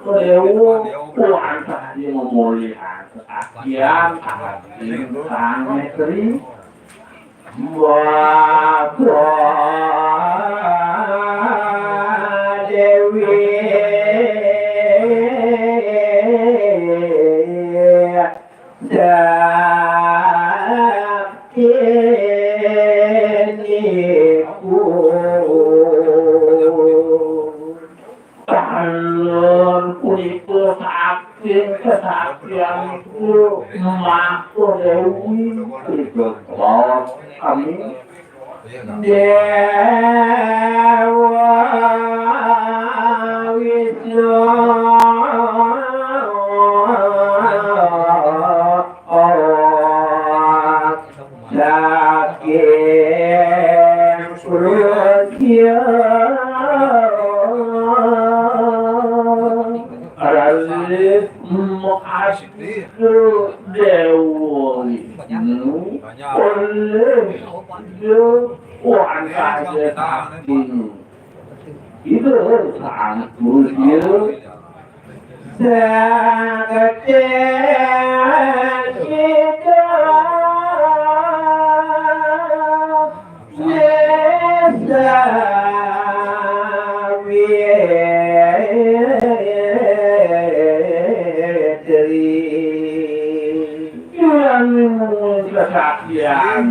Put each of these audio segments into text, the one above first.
ก็เร็วผู้อ่านสารที่มาบริหารอาเกียนอาสิ่งต่างในตรีว่าพระเดวีจะเกณีกูตั้งคุยตัวทักเพียงแค่ทักยังกูมาตัวเดียวที่ตัวบอกคำนี้เดววิญญาจากเกณฑ์สุรเทียรัลมุฮัสดุเดวคนเล่นเยอะวันการเดินทางitu sangat mulia sangat kita kesaksian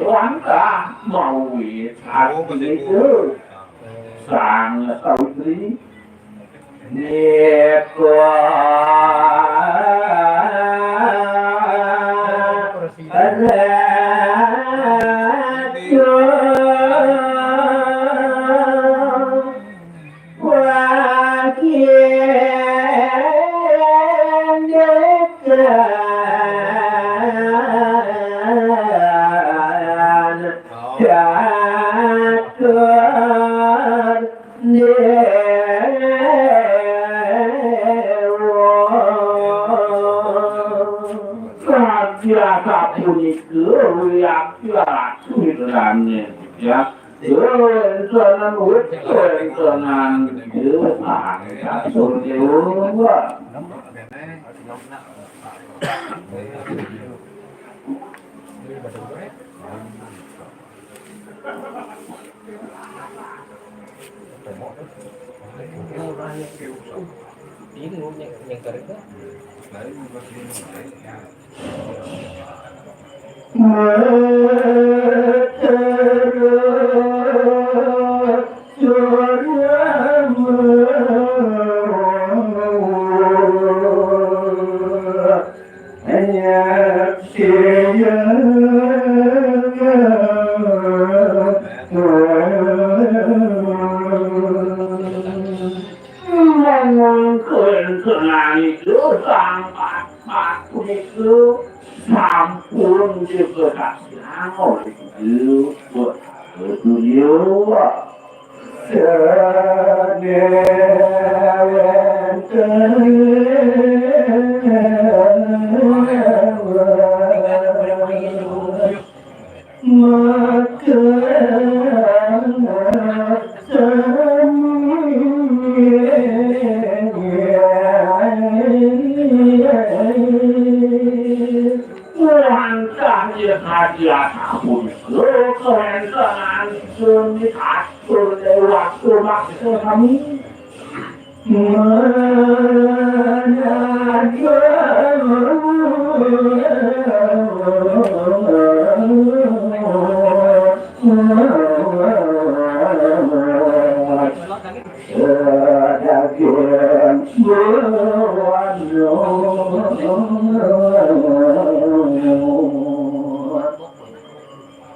wanita mau itu sang saudri Niko biasa bunyi geriak pikirannya ya kerentenan kerentenan gerak surga ini yang kering kan Sampun dikasih oleh Dieu hadiah tahun kerentenan seni kasur waktu maksud kami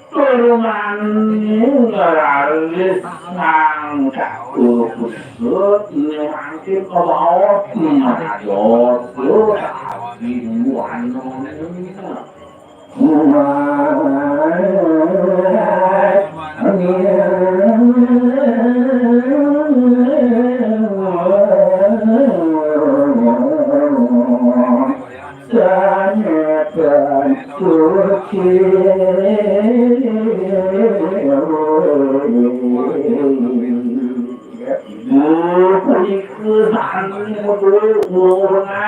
Turunan ngeralis nang cakur kusut ngangkit ke bawah mayot binuan านมุดมูนะ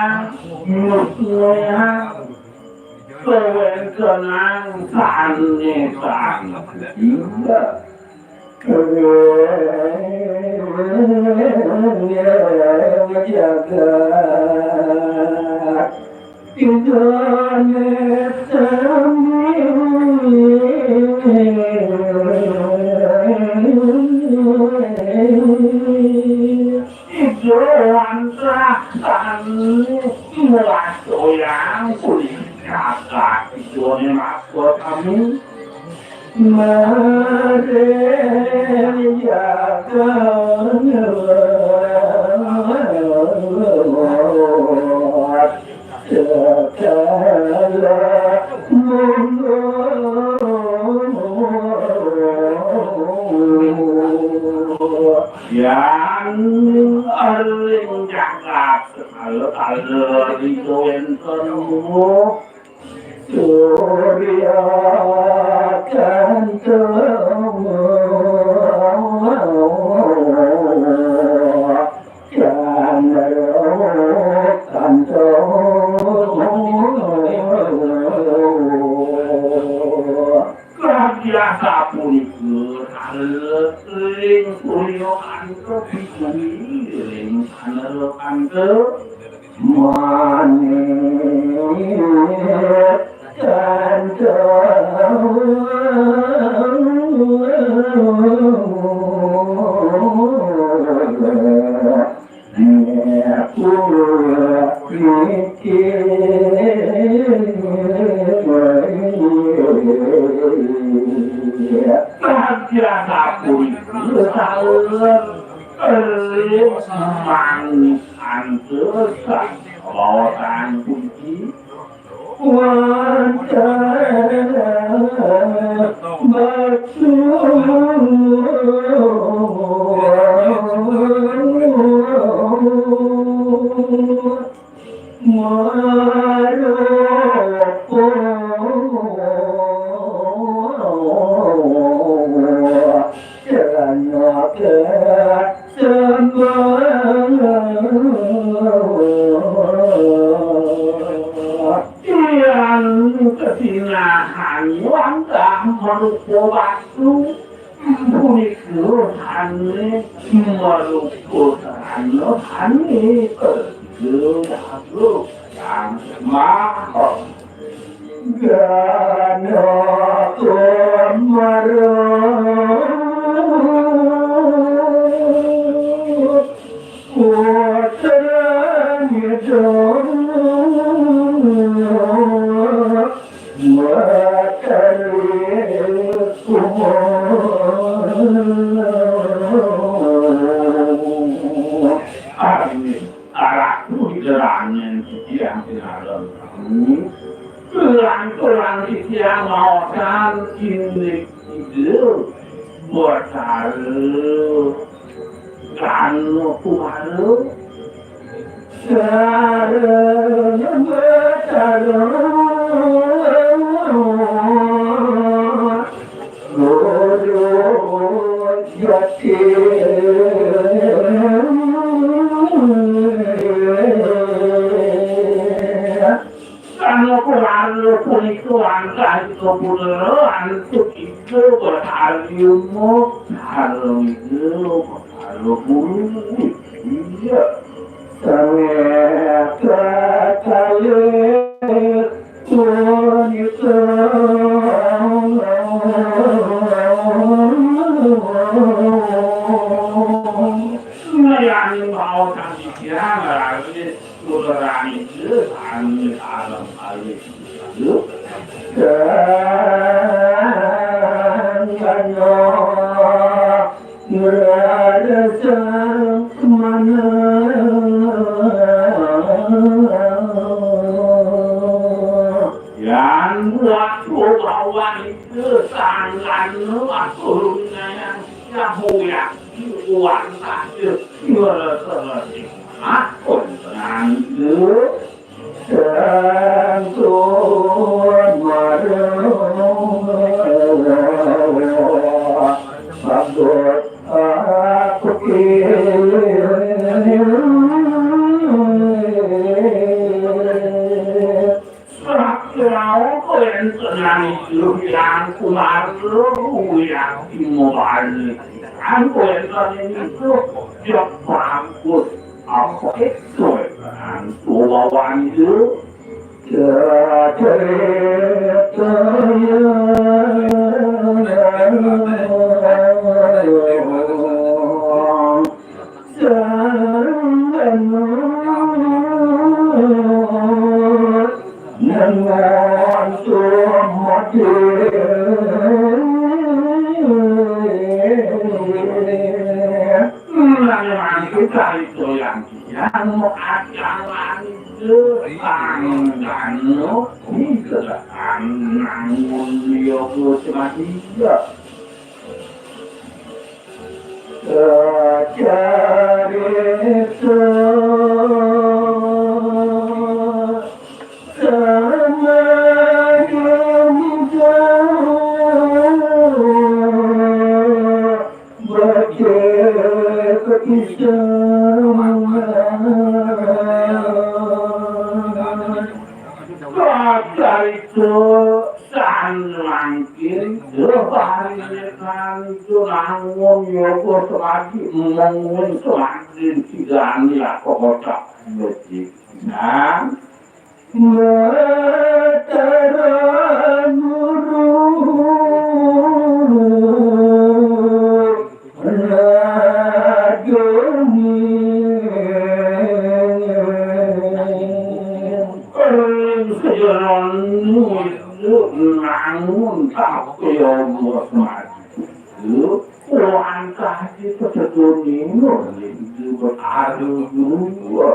มุดเงยนะก็เว้นก็นั่งสานนี่สานยิ่งเด้อJoan waktu yang kulit kakak Joan masuk kami yang jangan kalau itu yang penuh surya kan biasa pun ling kuyokan ke pikirin kan ke mane kan biasa pun mangan tersak bawakan kunci kesinahan wangga merukubatu punikurane merukutane kejudaku yang mahal gana kemarut putranya Tulang yang makan ini itu buat halu kan halu Angkat kebunuhan itu berhalumu halu bulu iya ternyata Tuhan itu yang mau kasih kira lagi Tuhan itu alam itu yang waktu bawah itu sangat waktunya yang mulia uang saja selesai aku nanti Tuhan aku itu yang kumaru yang imobali aku yang itu dia bagus apa itu kan lawan itu kita itu yang mau ajaran itu tangan itu tangan yo cuma tiga cerita itu sanlangkin baharikan tulangun yogo selagi mengun semakin sigani aku kotak nah namun tapi yang itu langkah itu sedunia itu beradu dua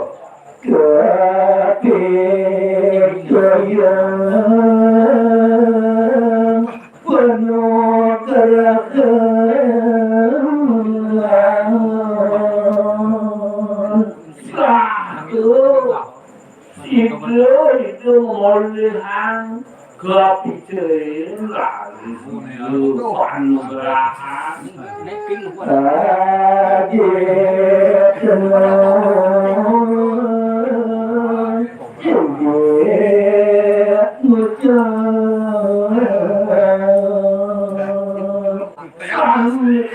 kepercayaan penuh kerajaan satu itu melihat kepikiran itu pandangan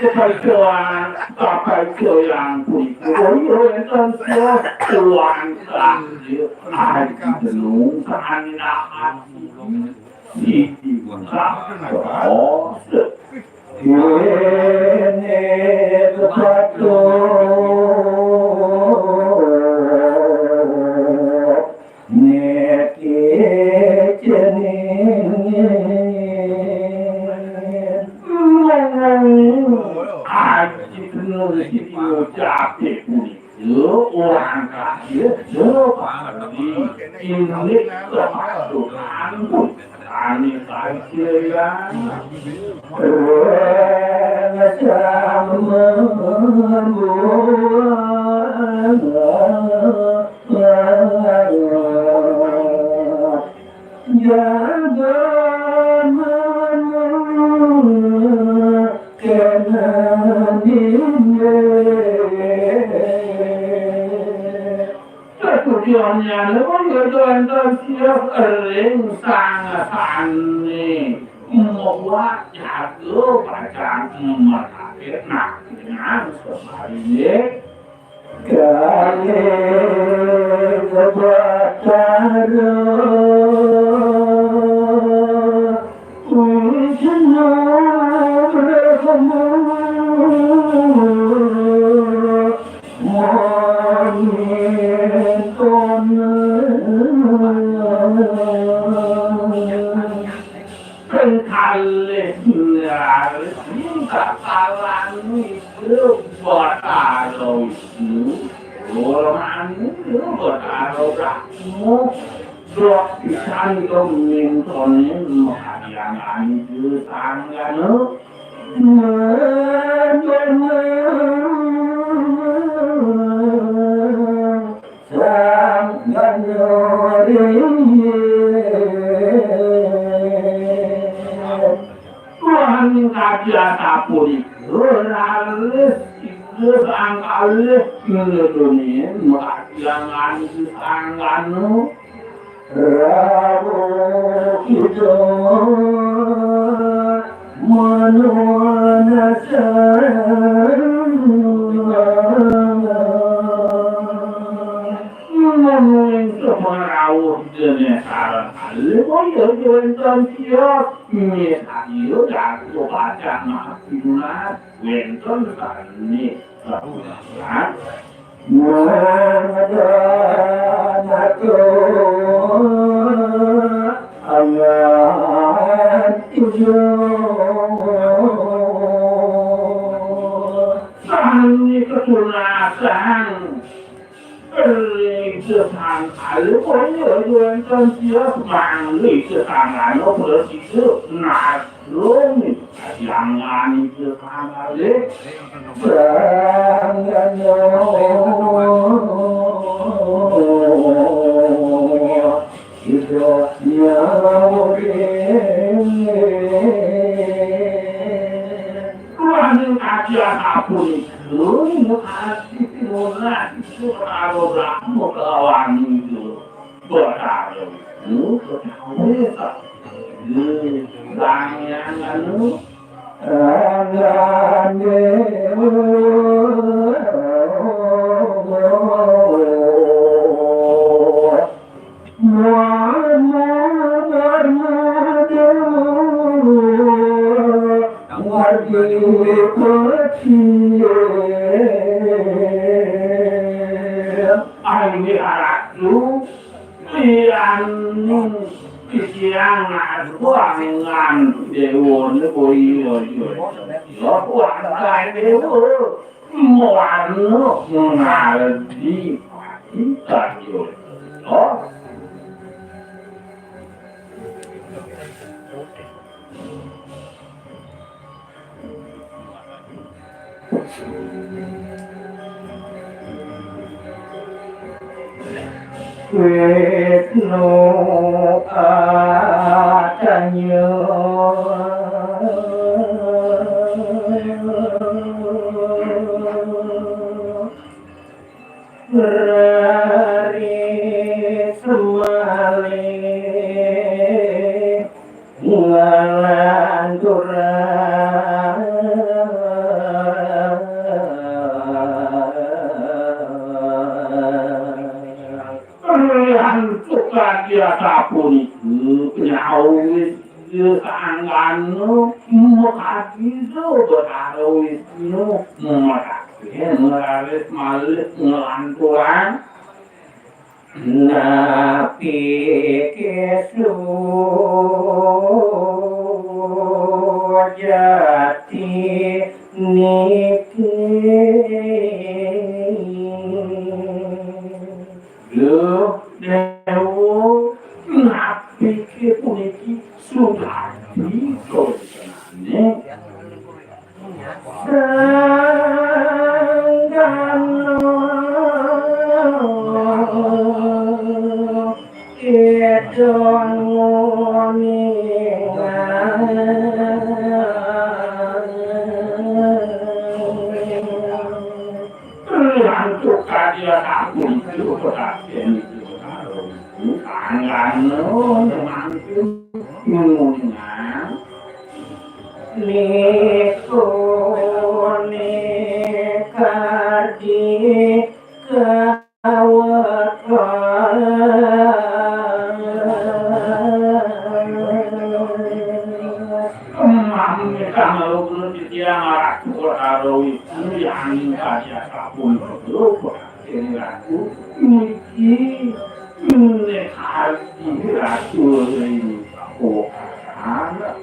kepercayaan kepercayaan Tuhan hati penuh kehendak di proses ini sepatu neti jenis haji penuh capek orang kaya seperti ini kemasukan ani kaya tujuannya lebih siap ring sangat ini membuat jatuh pada masyarakat dengan sebalik kali kebatara Pisan keming tonen mahadian anju tanggano tanggano Tuhan ngajak tapur itu lalis itu angkalis dunia mahadian anju tanggano Rabu kita Semarau jenis hal-hal yang siap nhớ là của bà cha mà là quyền thân này là sự hàng hải có nhiều người trong chia vàng lụy sự hàng hải nó vừa chỉ sự là lỗ mình làm ngàn sự hàng hải đấy sang Tuhan aja apun itu, hati mulai itu kalau ramu kawan itu berada itu kita banyak anu anh là chú tiền pikiran keuangan dewan boi yo keuangan dewan mau ngadi kita yo Quyết nô ta nhớ Rari semale ngalantura dia tapun nyau angan no mukati so beraro itu mukati ngalalet malet ngelanturan napi kesu jati niki lu Dewa nabi puniki sudah dikonsenane sanggano edon untuk kajian aku itu perhatian Angano mantu ngumunya Liko nekadi kawat Mami kalau belum ditiang arah arawi yang kasih apapun itu ini aku ini hati ratu ini anak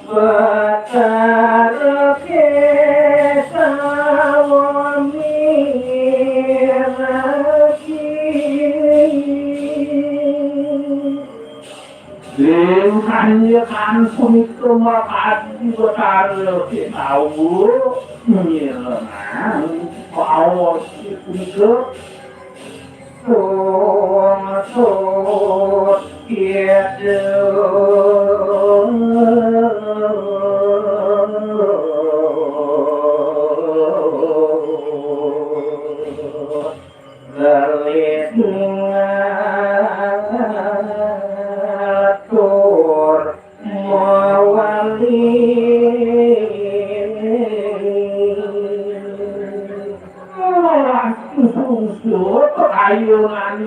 Batara kesawami hanya kan pun kemahati batara tahu nyelenang bawa si pun so mawali Suatu ayunan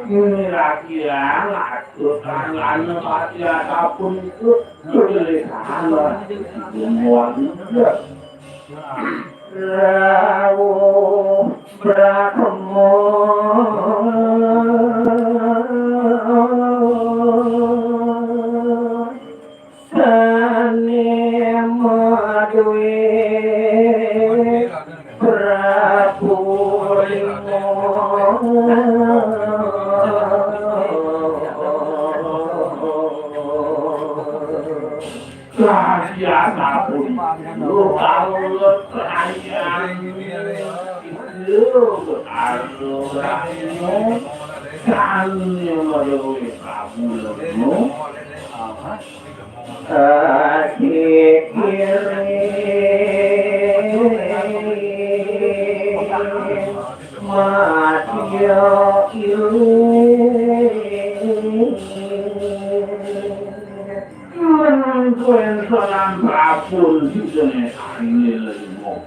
ini lagi anak tangan pasti apapun itu tulisan semuanya. Rawu Brahmo Sane Madwe Prabu Rahasiana pun kalau sayang itu berarti kan melalui kabulmu Salam apapun juga ini lagi mau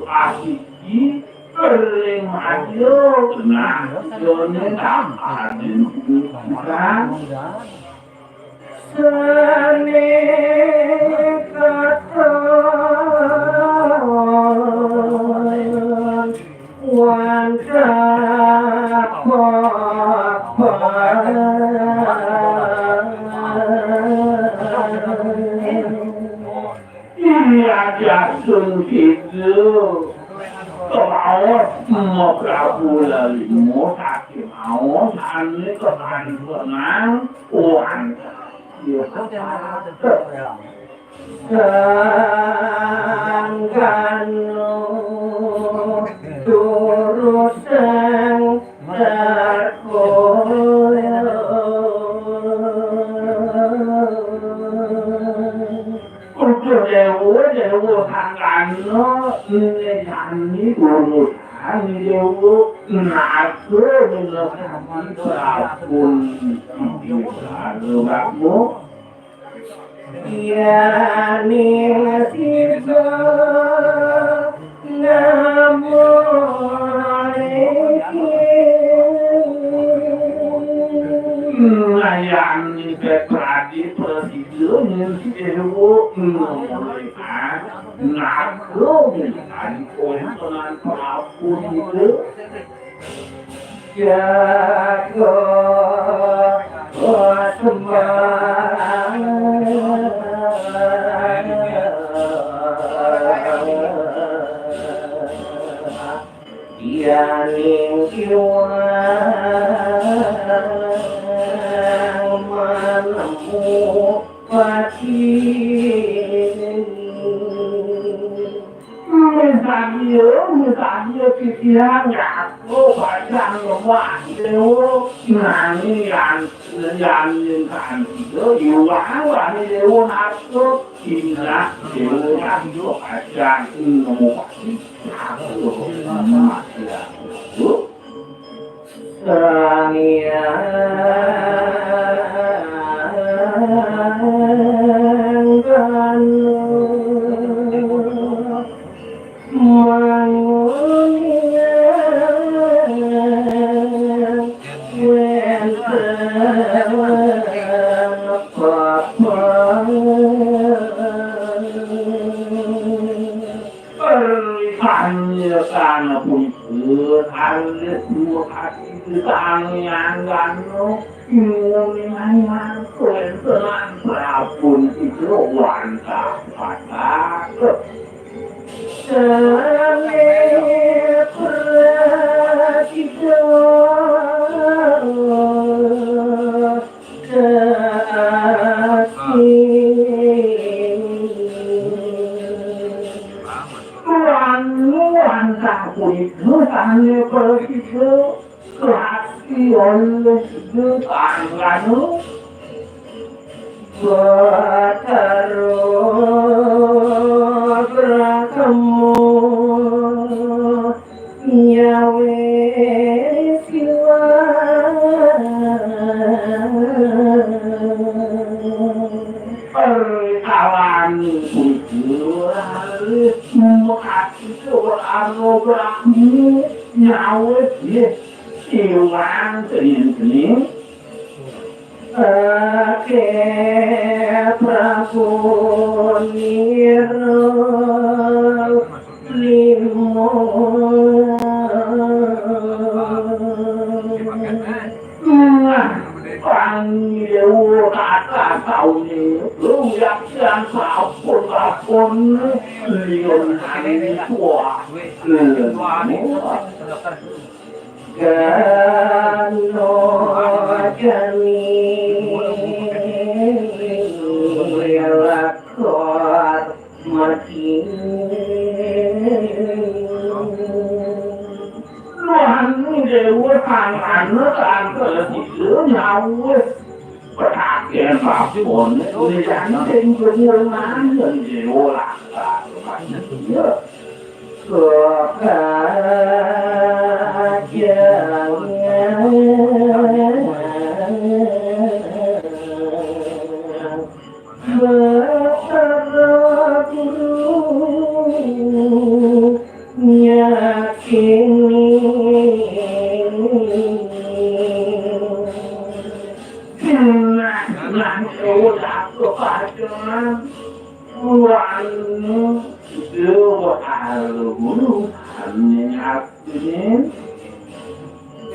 asiki remajo nah jono tak ada kan sene kata wanda Jasun itu kalau mau Prabu lagi mau sakit mau sana ke kantoran uang sangkan turut sang Dewa Hangano ini dulu Dewa nato dengan apapun kamu ya tiba yang terjadi presiden itu nato dengan konsonan apapun itu jago sembah yang menemukan misalnya pikiran aku pasang waktu nanti yang itu juga itu aku tidak itu pasang aku karena pun harus tangan memang kebetulan berapun itu wantah pada itu tanya begitu hati oleh tanganmu bertaruh bertemu nyawe siwa perkawan itu harus hati anugerahmu nyawa iwan ini ke Prabu Niro limo panggil kata kau ni lu yang apun liun hari tua Gano jani lakor mati luan dewa tangan tangan nyawa perhatian apun jangan kemuliaan dan dewa lakar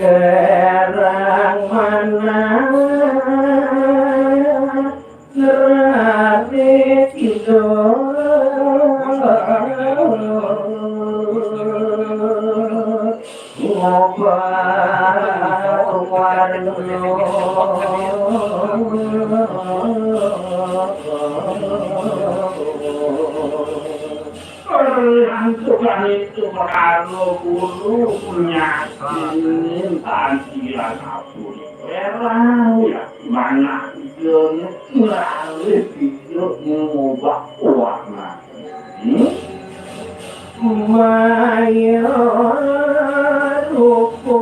Kerang mana nerate itu ngobat warno Tuhan itu kalau guru punya tantiran aku erang ya mana dia melalui video mengubah warna Maya rupo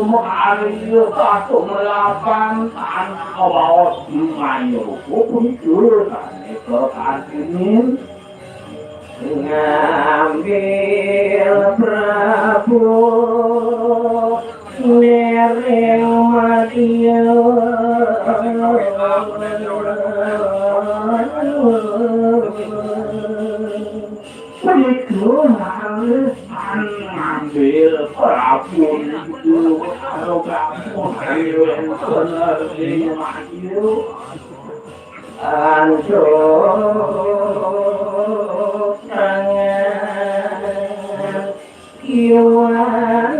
Mario satu melakukan awal Mario pun jurusan itu artinya ngambil Prabu nereng Mario itu harus ambil Prabu itu kalau kamu yang benar di Maju Anjok tangan kiwan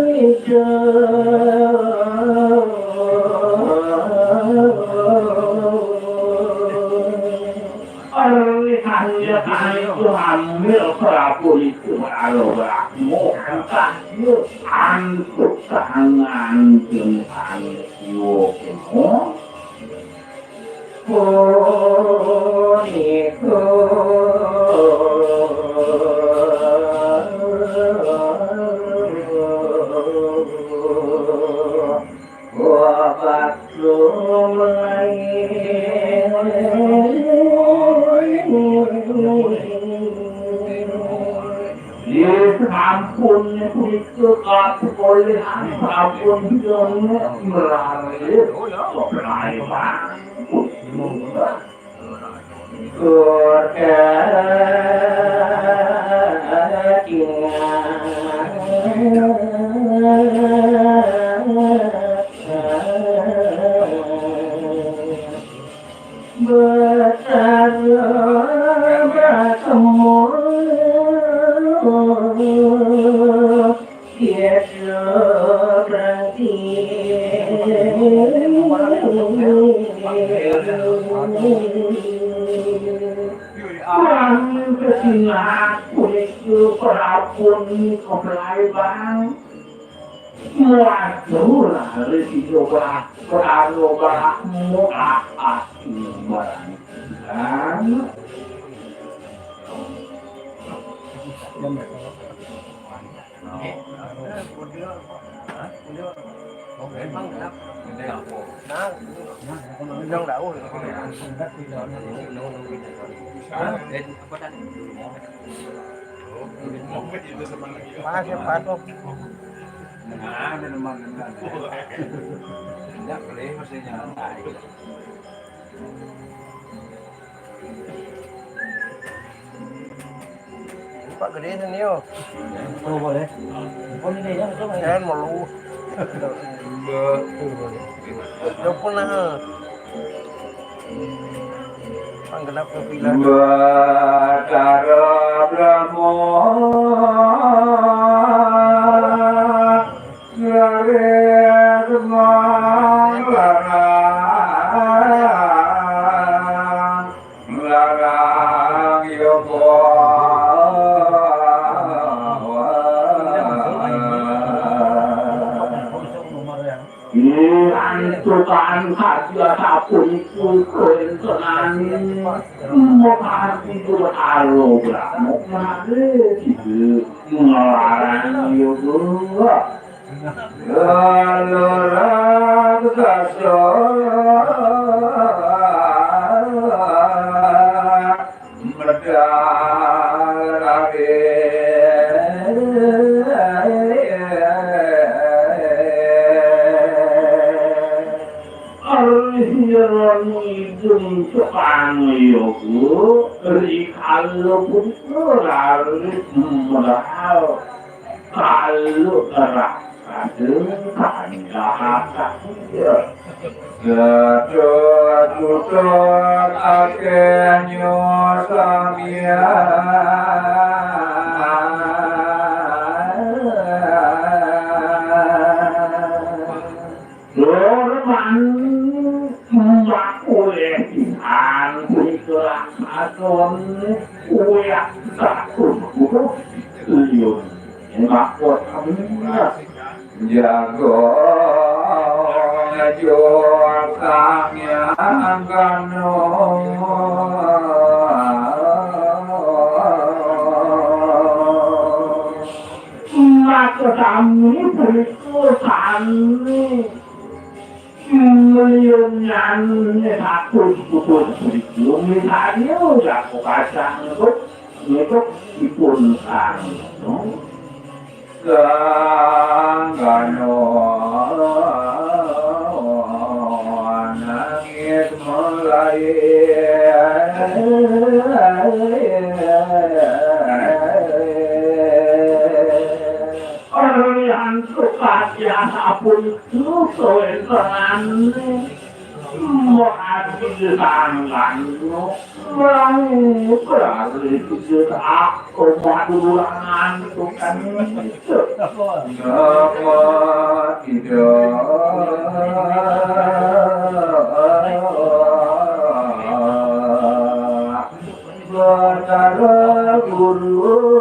hanya itu ambil Prabu itu mau angkat antuk tangan dengan yoke Poniko wabat lumai ampun itu kepolehan ampun jone melalui sopraiban Prapun Koplaiban Waduh lah Risiko Pranoba Mu'at Barang Pak gede sini yo. Oh boleh. Oh ini ya, coba ya. Jangan malu. Yo pernah. Panggenap kepilah. Batara Brahmo Ngare Gemang Larang Yoko Antukan khasya sapun kukun senani Mokasi berhalo Brahmo Ngare Itu Ngelarang Yoko Lalurang Kasya Tukang yogu kalau putra modal kalau terasa dengan jahatnya Jatuh akhirnya samia Aton uyak takut liun ngakot amina jago ngajual kanya angkano maka kami berikutan Milionnya takut pukul belum misalnya udah aku kacang itu ipun sang Gano nangis mulai Orang suka biasa pun itu soelan mau habis tangan orang berarti itu aku madulangan itu kan itu nama tidak Batara Guru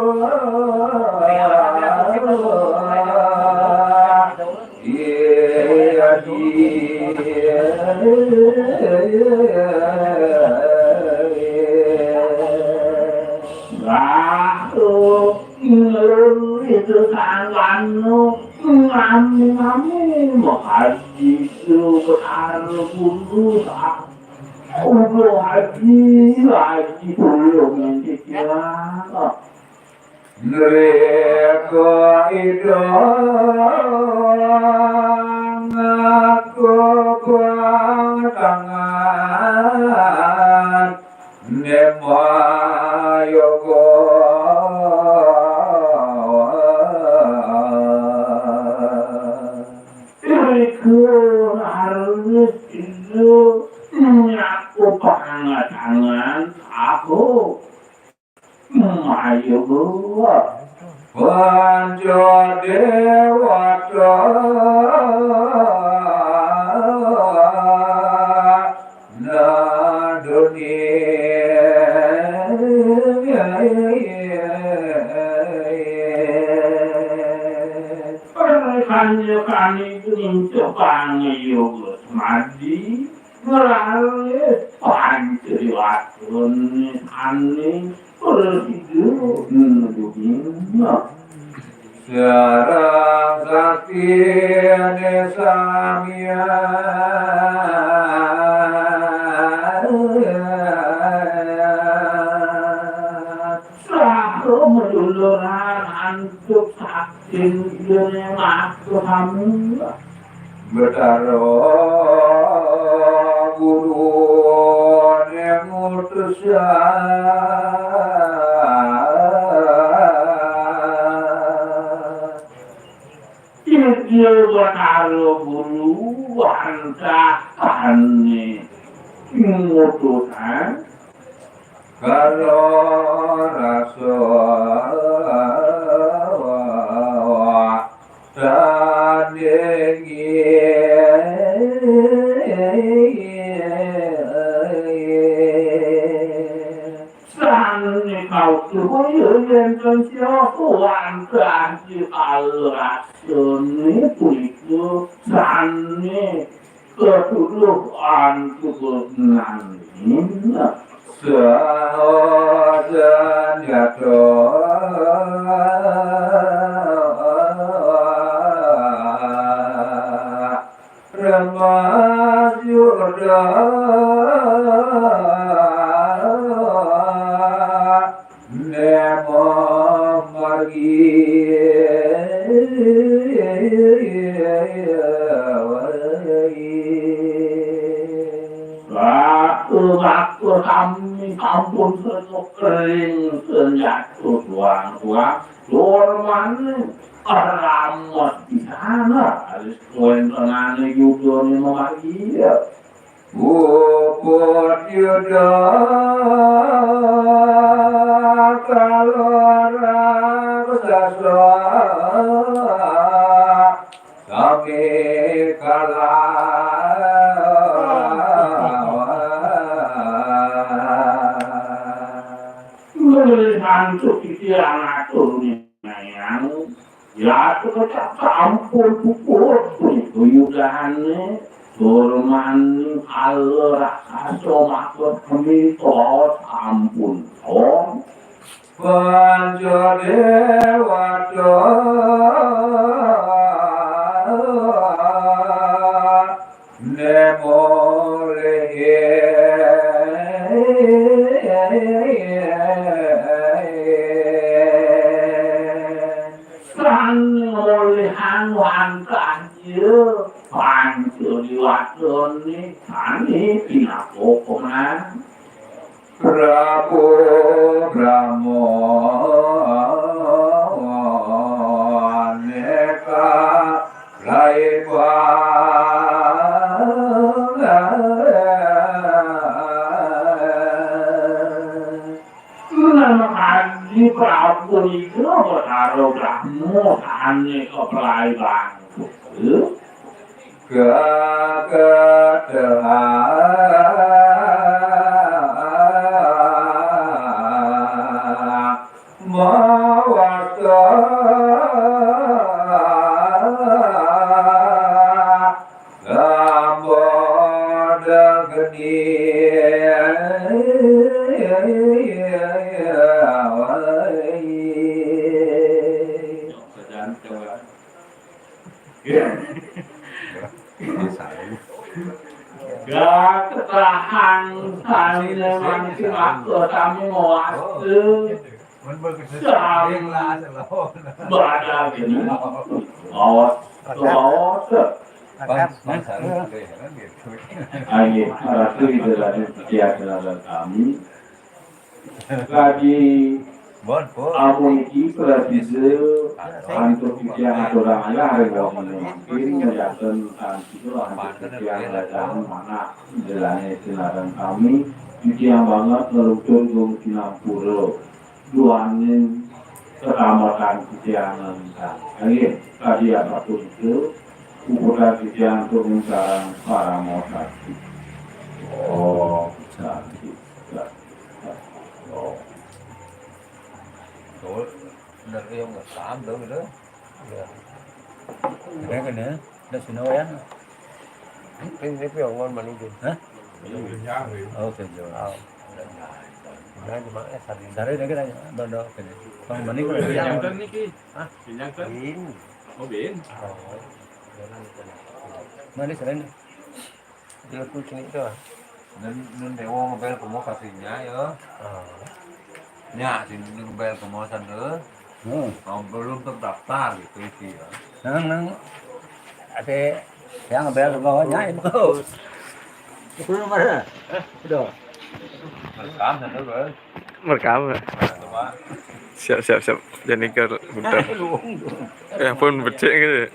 itu tanganmu ngami-ngami haji itu berharga udah haji belum dikira mereka itu ngaku tangan nema yogo itu harus itu ngaku tangan aku Mayogo Panjo Dewata Na dunia Perkannya kami untuk Panyogo Madi melalui Panjewatun Ani Perhidupan dunia Sarang sakti nesamya Selaku meluluran antuk saking dunia aku kamu Betaro guru nemutusya Dia berkaro guru antahane mutusan Karo rasa Sang kau tuh yang kenciauan kanji Allah seni itu sang ketuduhan kebenaran Sahajan yato Remas yurda Nemo margi Waktu kami kampung sekering senjatuh tuan-tuan Dorman keramat di sana Harus tuan tenane juga ni memakia Bukut yuda kalora besasra Kami Hantu pikiran aku ni yang ya aku tak campur pupuk itu yudahan ni Turman kalau rasa somak kami tot ampun om Pancadewato Nemo Olihan wankan dia Pancu diwakil ni Kani pinakokoman Prabu Brahmo Neka Raiva Di Prabu itu berkaro Brahmo Tani kepelaiban Keketehan Mawasa Lamboda geni Gak ketahan kami memang aku kami waktu berada gini awas Ayo, ratu itu dari kegiatan kami lagi Amuniki presise untuk pikiran orang ayah hari mungkin menjadikan itu untuk pikiran datang mana jalannya silaran kami pikiran banget merujuk ke Singapura duanin keramatan pikiran lagi tadi apapun itu ukuran pikiran untuk mencari para motasi cantik dari yang nggak dong itu, cái nữa, nó xin nói á, cái phiếu ngon mà đi gì, hả? Ok rồi, đây cuma dari cái này, đó đó cái này. Còn mình đi có Hình được dạng không? cân cái Hả? hình dạng cân Biển. có biển Mới đi lên. Đưa tôi cái này rồi. nên để ô bel của mua cà phê nhá nhớ nhà thì đừng bel của mua thành nữa còn belum tetap tar gitu sih ya Nang ada yang bel có nhái mà không. Cứ mà đó. Được. rekam dan itu Merekam ya? coba Siap siap siap. Jadi ke bentar. Ya pun becek gitu.